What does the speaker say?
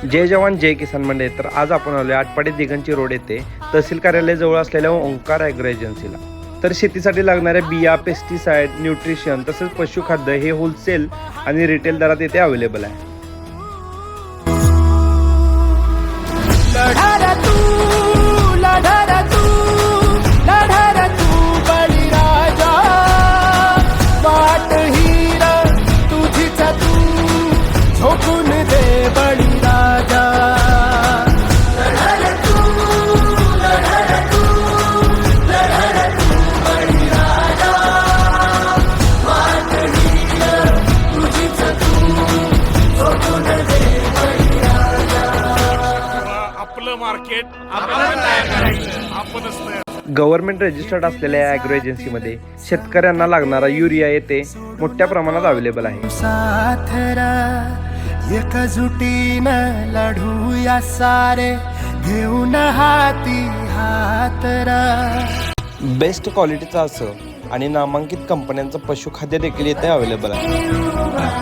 जय जवान जय किसान मंडळी. तर आज आपण आलो आटपाडी दिगंची रोड येथे तहसील कार्यालय जवळ असलेल्या ओंकार ॲग्रो एजन्सीला. तर शेतीसाठी लागणाऱ्या बिया, पेस्टिसाइड, न्यूट्रिशन तसेच पशुखाद्य हे होलसेल आणि रिटेल दरात येथे अवेलेबल आहे. मार्केट आपण तयार करायचं, आपणच तयार. गव्हर्नमेंट रजिस्टर्ड असलेल्या ॲग्रो एजन्सीमध्ये शेतकऱ्यांना लागणारा युरिया येथे मोठ्या प्रमाणात अवेलेबल आहे. एकजुटीनं लढूया सारे घेऊन हाती हातरा. बेस्ट क्वालिटीचं असं आणि नामांकित कंपन्यांचं पशुखाद्य देखील येथे अवेलेबल आहे.